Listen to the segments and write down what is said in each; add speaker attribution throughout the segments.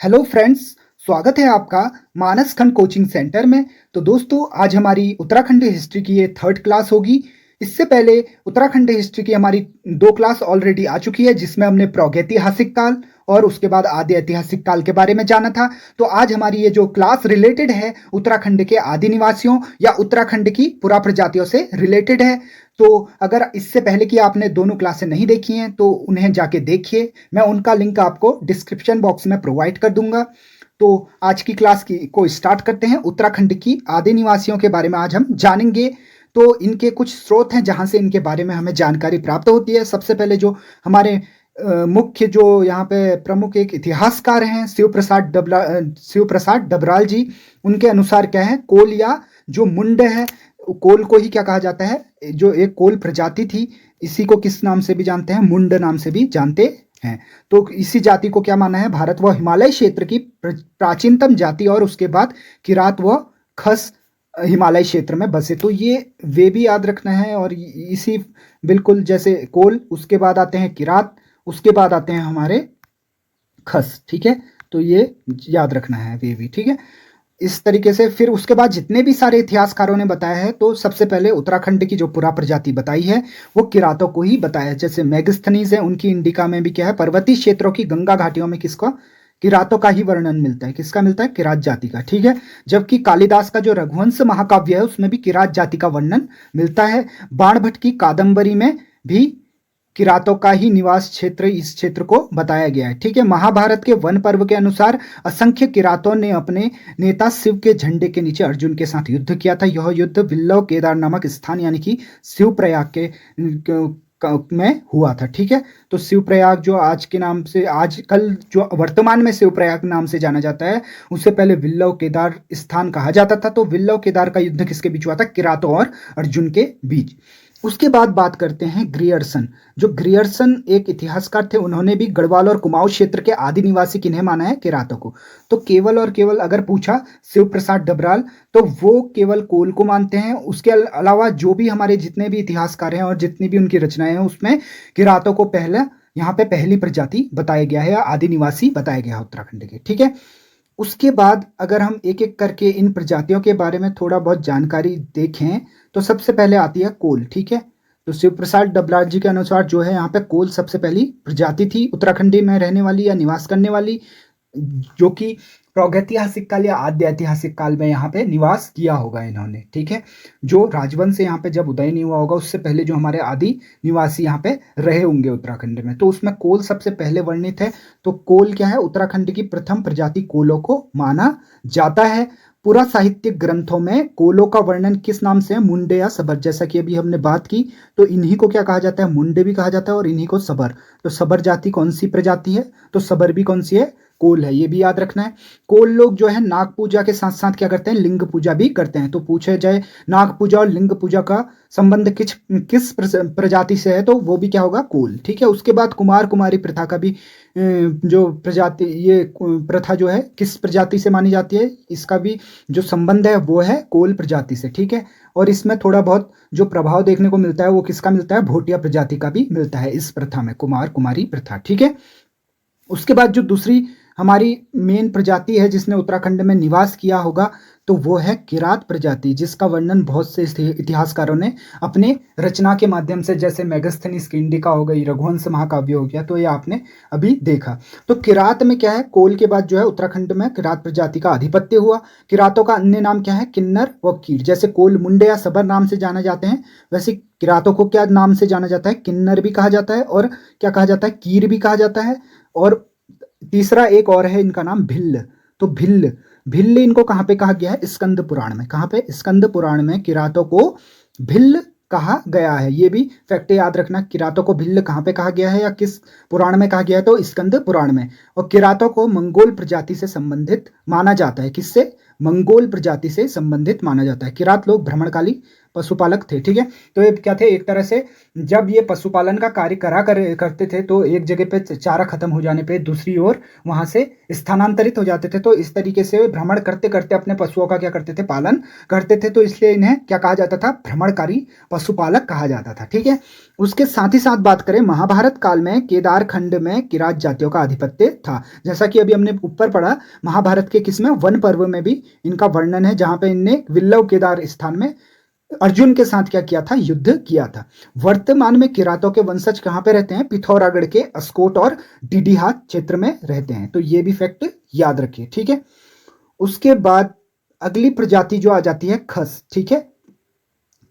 Speaker 1: Hello friends, स्वागत है आपका मानस खंड कोचिंग सेंटर में। तो दोस्तों, आज हमारी उत्तराखंड हिस्ट्री की ये थर्ड क्लास होगी। इससे पहले उत्तराखंड हिस्ट्री की हमारी दो क्लास ऑलरेडी आ चुकी है, जिसमें हमने प्रागैतिहासिक काल और उसके बाद आदि ऐतिहासिक काल के बारे में जाना था। तो आज हमारी ये जो क्लास रिलेटेड है उत्तराखंड के आदि निवासियों या उत्तराखंड की पुरा प्रजातियों से रिलेटेड है। तो अगर इससे पहले की आपने दोनों क्लासें नहीं देखी हैं तो उन्हें जाके देखिए। मैं उनका लिंक आपको डिस्क्रिप्शन बॉक्स में प्रोवाइड कर दूंगा। तो आज की क्लास को स्टार्ट करते हैं। उत्तराखंड की आदि निवासियों के बारे में आज हम जानेंगे। तो इनके कुछ स्रोत हैं जहां से इनके बारे में हमें जानकारी प्राप्त होती है। सबसे पहले जो हमारे मुख्य जो यहाँ पे प्रमुख एक इतिहासकार हैं शिव प्रसाद डबराल जी। उनके अनुसार क्या है, कोल या जो मुंड है, कोल को ही क्या कहा जाता है, जो एक कोल प्रजाति थी, इसी को किस नाम से भी जानते हैं, मुंड नाम से भी जानते हैं। तो इसी जाति को क्या माना है, भारत व हिमालय क्षेत्र की प्राचीनतम जाति, और उसके बाद किरात व खस हिमालय क्षेत्र में बसे। तो ये वे भी याद रखना है। और इसी बिल्कुल जैसे कोल, उसके बाद आते हैं किरात, उसके बाद आते हैं हमारे खस। ठीक है, तो ये याद रखना है वे भी। ठीक है, इस तरीके से फिर उसके बाद जितने भी सारे इतिहासकारों ने बताया है, तो सबसे पहले उत्तराखंड की जो पुरा प्रजाति बताई है वो किरातों को ही बताया है। जैसे मेगस्थनीज है, उनकी इंडिका में भी क्या है, पर्वतीय क्षेत्रों की गंगा घाटियों में किसका, किरातों का ही वर्णन मिलता है। किसका मिलता है, किरात जाति का। ठीक है, जबकि कालिदास का जो रघुवंश महाकाव्य है उसमें भी किरात जाति का वर्णन मिलता है। बाणभट्ट की कादंबरी में भी किरातों का ही निवास क्षेत्र, इस क्षेत्र को बताया गया है। ठीक है, महाभारत के वन पर्व के अनुसार असंख्य किरातों ने अपने नेता शिव के झंडे के नीचे अर्जुन के साथ युद्ध किया था। यह युद्ध विल्लव केदार नामक स्थान यानी कि शिवप्रयाग में हुआ था। ठीक है, तो शिवप्रयाग जो आज के नाम से, आजकल जो वर्तमान में शिवप्रयाग नाम से जाना जाता है, उससे पहले विल्लव केदार स्थान कहा जाता था। तो विल्लव केदार का युद्ध किसके बीच हुआ था, किरातों और अर्जुन के बीच। उसके बाद बात करते हैं ग्रियर्सन। जो ग्रियर्सन एक इतिहासकार थे, उन्होंने भी गढ़वाल और कुमाऊं क्षेत्र के आदि निवासी किन्हें माना है, किरातों को। तो केवल और केवल अगर पूछा शिव प्रसाद डबराल, तो वो केवल कोल को मानते हैं। उसके अलावा जो भी हमारे जितने भी इतिहासकार हैं और जितनी भी उनकी रचनाएं हैं, उसमें किरातों को पहले यहाँ पे पहली प्रजाति बताया गया है या आदि निवासी बताया गया है उत्तराखंड के। ठीक है, उसके बाद अगर हम एक एक करके इन प्रजातियों के बारे में थोड़ा बहुत जानकारी देखें, तो सबसे पहले आती है कोल। ठीक है, तो शिव प्रसाद डबलाल जी के अनुसार जो है, यहाँ पे कोल सबसे पहली प्रजाति थी उत्तराखंडी में रहने वाली या निवास करने वाली, जो कि प्रागैतिहासिक काल या आद्य ऐतिहासिक काल में यहाँ पे निवास किया होगा इन्होंने। ठीक है, जो राजवंश यहाँ पे जब उदय नहीं हुआ होगा, उससे पहले जो हमारे आदि निवासी यहाँ पे रहे होंगे उत्तराखंड में, तो उसमें कोल सबसे पहले वर्णित है। तो कोल क्या है, उत्तराखंड की प्रथम प्रजाति कोलों को माना जाता है। पूरा साहित्यिक ग्रंथों में कोलों का वर्णन किस नाम से है, मुंडे या सबर। जैसा कि अभी हमने बात की, तो इन्हीं को क्या कहा जाता है, मुंडे भी कहा जाता है, और इन्हीं को सबर। तो सबर जाति कौन सी प्रजाति है, तो सबर भी कौन सी है, कोल है। ये भी याद रखना है। कोल लोग जो है नाग पूजा के साथ साथ क्या करते हैं, लिंग पूजा भी करते हैं। तो पूछे जाए नाग पूजा और लिंग पूजा का संबंध किस प्रजाति से है, तो वो भी क्या होगा, कोल। ठीक है, उसके बाद कुमार कुमारी प्रथा का भी जो प्रजाति, ये प्रथा जो है किस प्रजाति से मानी जाती है, इसका भी जो संबंध है वो है कोल प्रजाति से। ठीक है, और इसमें थोड़ा बहुत जो प्रभाव देखने को मिलता है वो किसका मिलता है, भोटिया प्रजाति का भी मिलता है इस प्रथा में, कुमार कुमारी प्रथा। ठीक है, उसके बाद जो दूसरी हमारी मेन प्रजाति है जिसने उत्तराखंड में निवास किया होगा, तो वो है किरात प्रजाति, जिसका वर्णन बहुत से इतिहासकारों ने अपने रचना के माध्यम से, जैसे मेगस्थनीज की इंडिका हो गई, रघुवंश महाकाव्य हो गया, तो ये आपने अभी देखा। तो किरात में क्या है, कोल के बाद जो है उत्तराखंड में किरात प्रजाति का आधिपत्य हुआ। किरातों का अन्य नाम क्या है, किन्नर व कीर। जैसे कोल मुंडे या सबर नाम से जाना जाते हैं, वैसे किरातों को क्या नाम से जाना जाता है, किन्नर भी कहा जाता है, और क्या कहा जाता है, कीर भी कहा जाता है। और तीसरा एक और है, इनका नाम भिल्ल। तो भिल्ल भिल्ल इनको कहाँ पे कहा गया है, स्कंद पुराण में। कहाँ पे, स्कंद पुराण में किरातों को भिल्ल कहा गया है। ये भी फैक्ट याद रखना, किरातों को भिल्ल कहाँ पे कहा गया है या किस पुराण में कहा गया है, तो स्कंद पुराण में। और किरातों को मंगोल प्रजाति से संबंधित माना जाता है। किससे, मंगोल प्रजाति से संबंधित माना जाता है। किरात लोग भ्रमणकाली पशुपालक थे, ठीक है। तो ये क्या थे, एक तरह से जब ये पशुपालन का कार्य करते थे तो एक जगह पे चारा खत्म हो जाने पे दूसरी ओर वहां से स्थानांतरित हो जाते थे। तो इस तरीके से भ्रमण करते करते अपने पशुओं का क्या करते थे, पालन करते थे। तो इसलिए इन्हें क्या कहा जाता था, भ्रमणकारी पशुपालक कहा जाता था, ठीक है। उसके साथ ही साथ बात करें, महाभारत काल में केदार खंड में किरात जातियों का आधिपत्य था। जैसा कि अभी हमने ऊपर पढ़ा, महाभारत के किसमें, वन पर्व में भी इनका वर्णन है, जहां पे इनने विल्लव केदार स्थान में अर्जुन के साथ क्या किया था, युद्ध किया था। वर्तमान में किरातों के वंशज कहां पे रहते हैं, पिथौरागढ़ के अस्कोट और डीडीहात क्षेत्र में रहते हैं। तो ये भी फैक्ट याद रखिए, ठीक है। उसके बाद अगली प्रजाति जो आ जाती है खस, ठीक है।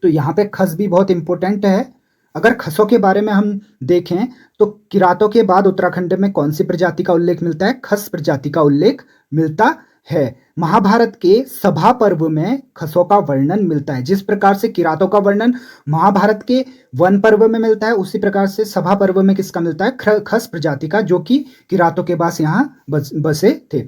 Speaker 1: तो यहाँ पे खस भी बहुत इंपॉर्टेंट है। अगर खसों के बारे में हम देखें तो किरातों के बाद उत्तराखंड में कौन सी प्रजाति का उल्लेख मिलता है, खस प्रजाति का उल्लेख मिलता है। महाभारत के सभा पर्व में खसों का वर्णन मिलता है। जिस प्रकार से किरातों का वर्णन महाभारत के वन पर्व में मिलता है, उसी प्रकार से सभा पर्व में किसका मिलता है, खस प्रजाति का, जो कि किरातों के पास यहाँ बसे थे।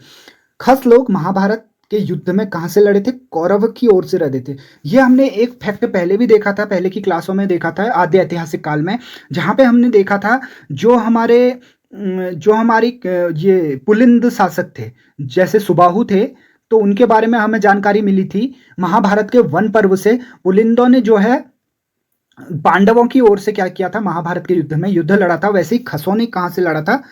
Speaker 1: खस लोग महाभारत के युद्ध में कहां से लड़े थे, कौरव की ओर से लड़े थे। ये हमने एक फैक्ट पहले भी देखा था, पहले की क्लासों में देखा था आद्य ऐतिहासिक काल में, जहां पे हमने देखा था जो हमारी ये पुलिंद शासक थे, जैसे सुबाहु थे, तो उनके बारे में हमें जानकारी मिली थी महाभारत के वन पर्व से। पुलिंदों ने जो है पांडवों की ओर से क्या किया था, महाभारत के युद्ध में युद्ध लड़ा था। वैसे ही खसों ने कहां से लड़ा था,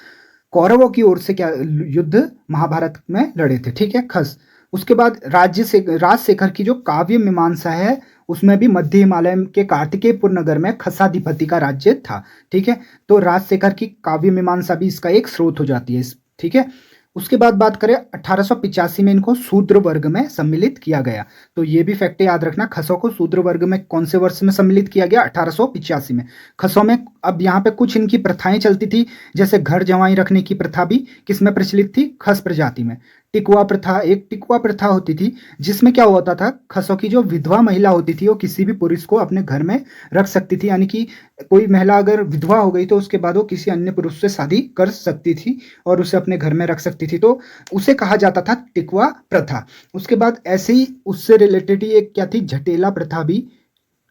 Speaker 1: कौरवों की ओर से क्या युद्ध महाभारत में लड़े थे, ठीक है, खस। उसके बाद राजशेखर की जो काव्य मीमांसा है, उसमें भी मध्य हिमालय के कार्तिकेयपुर नगर में खसाधिपति का राज्य था, ठीक है। तो राजशेखर की काव्य मीमांसा भी इसका एक स्रोत हो जाती है, ठीक है। उसके बाद बात करें 1885 में इनको शूद्र वर्ग में सम्मिलित किया गया। तो ये भी फैक्ट याद रखना, खसों को शूद्र वर्ग में कौन से वर्ष में सम्मिलित किया गया, 1885 में। खसों में अब यहाँ पे कुछ इनकी प्रथाएं चलती थी, जैसे घर जवाई रखने की प्रथा भी किसमें प्रचलित थी, खस प्रजाति में। टिकवा प्रथा, एक टिकवा प्रथा होती थी, जिसमें क्या होता था, खसों की जो विधवा महिला होती थी वो किसी भी पुरुष को अपने घर में रख सकती थी। यानी कि कोई महिला अगर विधवा हो गई तो उसके बाद वो किसी अन्य पुरुष से शादी कर सकती थी और उसे अपने घर में रख सकती थी, तो उसे कहा जाता था टिकवा प्रथा। उसके बाद ऐसे ही उससे रिलेटेड ही एक क्या थी, झटेला प्रथा भी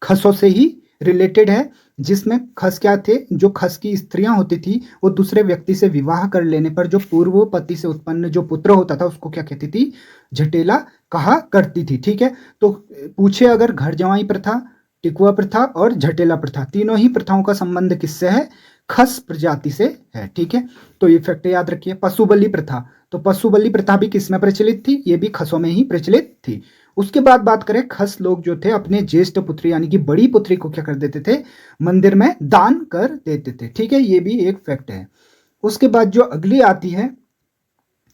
Speaker 1: खसों से ही रिलेटेड है, जिसमें खस क्या थे, जो खस की स्त्रियां होती थी वो दूसरे व्यक्ति से विवाह कर लेने पर जो पूर्व पति से उत्पन्न जो पुत्र होता था उसको क्या कहती थी, झटेला कहा करती थी, ठीक है। तो पूछे अगर, घर जवाई प्रथा, टिकुआ प्रथा और झटेला प्रथा, तीनों ही प्रथाओं का संबंध किससे है, खस प्रजाति से है, ठीक है। तो ये फैक्ट याद रखिए। पशु बलि प्रथा, तो पशु बलि प्रथा भी किसमें प्रचलित थी, ये भी खसों में ही प्रचलित थी। उसके बाद बात करें, खस लोग जो थे अपने ज्येष्ठ पुत्री यानी कि बड़ी पुत्री को क्या कर देते थे, मंदिर में दान कर देते थे, ठीक है। ये भी एक फैक्ट है। उसके बाद जो अगली आती है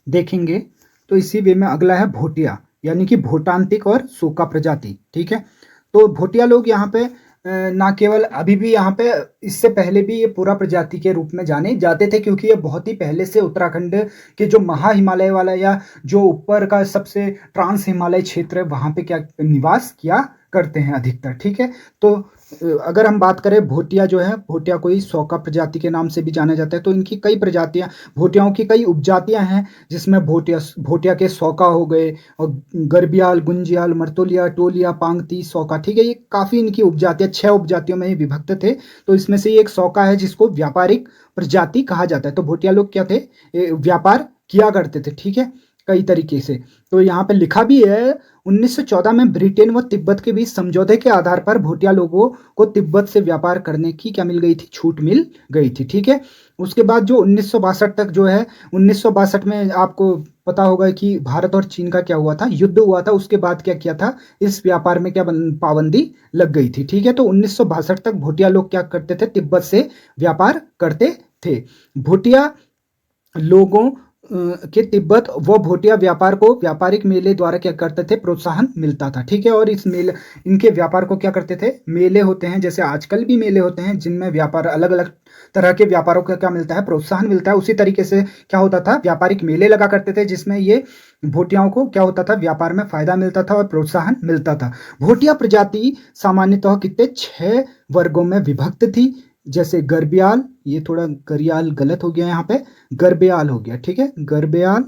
Speaker 1: देखेंगे तो इसी वे में अगला है भोटिया, यानी कि भोटांतिक और सोका प्रजाति, ठीक है। तो भोटिया लोग यहाँ पे ना केवल अभी भी यहाँ पे, इससे पहले भी ये पूरा प्रजाति के रूप में जाने जाते थे, क्योंकि ये बहुत ही पहले से उत्तराखंड के जो महा हिमालय वाला या जो ऊपर का सबसे ट्रांस हिमालय क्षेत्र है वहाँ पे क्या निवास किया करते हैं अधिकतर, ठीक है। तो अगर हम बात करें भोटिया जो है, भोटिया कोई सौका प्रजाति के नाम से भी जाना जाता है। तो इनकी कई प्रजातियां, भोटियाओं की कई उपजातियां हैं, जिसमें भोटिया के सौका हो गए और गरबियाल, गुंजियाल, मर्तोलिया, टोलिया, पांगती, सौका, ठीक है। ये काफ़ी इनकी उपजातियां 6 उपजातियों में ही विभक्त थे। तो इसमें से एक सौका है जिसको व्यापारिक प्रजाति कहा जाता है। तो भोटिया लोग क्या थे, व्यापार किया करते थे, ठीक है, कई तरीके से। तो यहाँ पे लिखा भी है 1914 में ब्रिटेन व तिब्बत के बीच समझौते के आधार पर भोटिया लोगों को तिब्बत से व्यापार करने की क्या मिल गई थी, छूट मिल गई थी, ठीक है। उसके बाद जो 1962 तक जो है, 1962 में आपको पता होगा कि भारत और चीन का क्या हुआ था, युद्ध हुआ था। उसके बाद क्या किया था, इस व्यापार में क्या पाबंदी लग गई थी, ठीक है। तो 1962 तक भोटिया लोग क्या करते थे, तिब्बत से व्यापार करते थे। भोटिया लोगों के तिब्बत व भोटिया व्यापार को व्यापारिक मेले द्वारा क्या करते थे, प्रोत्साहन मिलता था, ठीक है। और इस मेले, इनके व्यापार को क्या करते थे, मेले होते हैं जैसे आजकल भी मेले होते हैं जिनमें व्यापार, अलग अलग तरह के व्यापारों का क्या मिलता है, प्रोत्साहन मिलता है। उसी तरीके से क्या होता था, व्यापारिक मेले लगा करते थे जिसमें ये भोटियाओं को क्या होता था, व्यापार में फायदा मिलता था और प्रोत्साहन मिलता था। भोटिया प्रजाति सामान्यतः कितने 6 वर्गों में विभक्त थी, जैसे गरबियाल, ये थोड़ा गरियाल गलत हो गया यहाँ पे, गरबेयाल हो गया, ठीक है, गरबेयाल,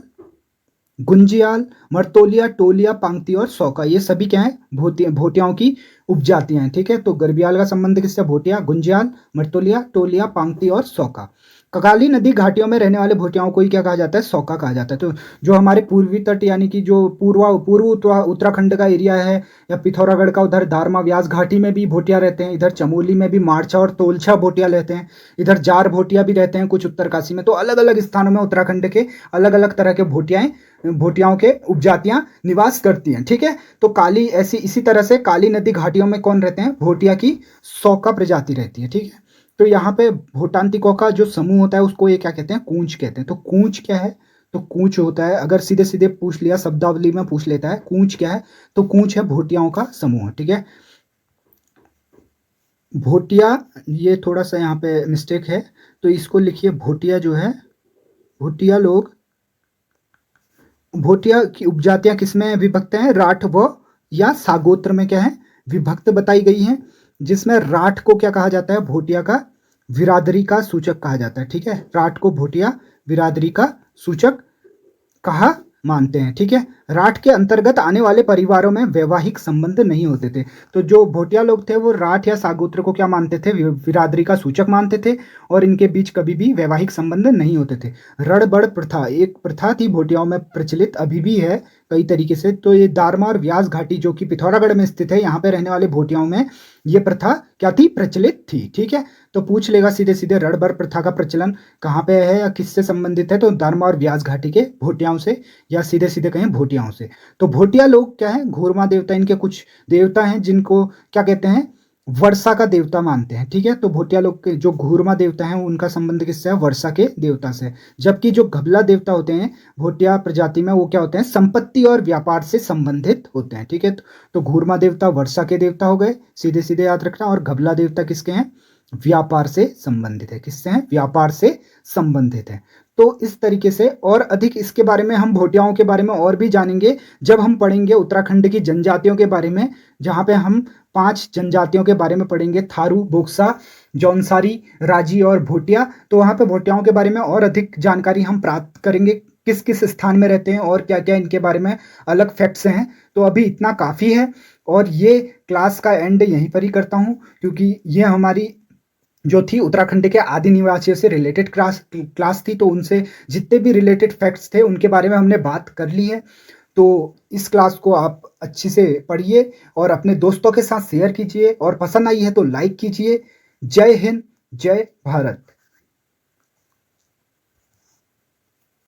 Speaker 1: गुंजियाल, मर्तोलिया, टोलिया, पांगती और सौका, ये सभी क्या है, भोटियाओं की उपजातियां हैं। ठीक है, तो गरबियाल का संबंध किससे, भोटिया, गुंजियाल, मर्तोलिया, टोलिया, पांगती और सौका। कगाली नदी घाटियों में रहने वाले भोटियाओं को ही क्या कहा जाता है, सौका कहा जाता है। तो जो हमारे पूर्वी तट यानी कि जो पूर्व उत्तराखंड का एरिया है, या पिथौरागढ़ का उधर दारमा व्यास घाटी में भी भोटिया रहते हैं, इधर चमोली में भी मारछा और तोलछा भोटिया रहते हैं, इधर जार भोटिया भी रहते हैं कुछ उत्तरकाशी में। तो अलग अलग स्थानों में उत्तराखंड के अलग अलग तरह के भोटियाओं के उपजातियां निवास करती हैं। ठीक है, तो काली ऐसी इसी तरह से काली नदी घाटियों में कौन रहते हैं, भोटिया की सौका प्रजाति रहती है। ठीक है, तो यहाँ पे भोटांतिकों का जो समूह होता है उसको ये क्या कहते हैं, कूंच कहते हैं। तो कूंच क्या है, तो कूंच होता है, अगर सीधे सीधे पूछ लिया, शब्दावली में पूछ लेता है कूंच क्या है, तो कूंच है भोटियाओं का समूह। ठीक है, भोटिया, ये थोड़ा सा यहाँ पे मिस्टेक है, तो इसको लिखिए भोटिया जो है, भोटिया लोग, भोटिया की उपजातियां किसमें विभक्त हैं, राठ व या सागोत्र में क्या है, विभक्त बताई गई हैं, जिसमें राठ को क्या कहा जाता है, भोटिया का बिरादरी का सूचक कहा जाता है। ठीक है, राठ को भोटिया बिरादरी का सूचक कहा मानते हैं। ठीक है, राठ के अंतर्गत आने वाले परिवारों में वैवाहिक संबंध नहीं होते थे। तो जो भोटिया लोग थे वो राठ या सागोत्र को क्या मानते थे, बिरादरी का सूचक मानते थे, और इनके बीच कभी भी वैवाहिक संबंध नहीं होते थे। रणबड़ प्रथा एक प्रथा थी भोटियाओं में प्रचलित, अभी भी है कई तरीके से। तो ये दारमा और व्यास घाटी जो कि पिथौरागढ़ में स्थित है, यहाँ पे रहने वाले भोटियाओं में ये प्रथा क्या थी, प्रचलित थी। ठीक है, तो पूछ लेगा सीधे सीधे रणबड़ प्रथा का प्रचलन कहाँ पे है या किससे संबंधित है, तो दारमा और व्यास घाटी के भोटियाओं से, या सीधे सीधे कहें भोटियाओं से। तो भोटिया लोग क्या है, घूरमा देवता, इनके कुछ देवता हैं जिनको क्या कहते हैं, वर्षा का देवता मानते हैं। ठीक है, तो भोटिया लोग के जो घूरमा देवता हैं उनका संबंध किससे है, वर्षा के देवता से। जबकि जो घबला देवता होते हैं भोटिया प्रजाति में, वो क्या होते हैं, संपत्ति और व्यापार से संबंधित होते हैं। ठीक है, तो घूरमा देवता वर्षा के देवता हो गए, सीधे सीधे याद रखना, और घबला देवता किसके हैं, व्यापार से संबंधित है। किससे हैं, व्यापार से संबंधित है। तो इस तरीके से, और अधिक इसके बारे में हम भोटियाओं के बारे में और भी जानेंगे जब हम पढ़ेंगे उत्तराखंड की जनजातियों के बारे में, जहाँ पे हम 5 जनजातियों के बारे में पढ़ेंगे, थारू, बोक्सा, जौनसारी, राजी और भोटिया। तो वहाँ पे भोटियाओं के बारे में और अधिक जानकारी हम प्राप्त करेंगे, किस किस स्थान में रहते हैं और क्या क्या इनके बारे में अलग फैक्ट्स हैं। तो अभी इतना काफ़ी है, और ये क्लास का एंड यहीं पर ही करता हूँ, क्योंकि ये हमारी जो थी उत्तराखंड के आदि निवासियों से रिलेटेड क्लास थी। तो उनसे जितने भी रिलेटेड फैक्ट्स थे उनके बारे में हमने बात कर ली है। तो इस क्लास को आप अच्छे से पढ़िए और अपने दोस्तों के साथ शेयर कीजिए, और पसंद आई है तो लाइक कीजिए। जय हिंद, जय भारत।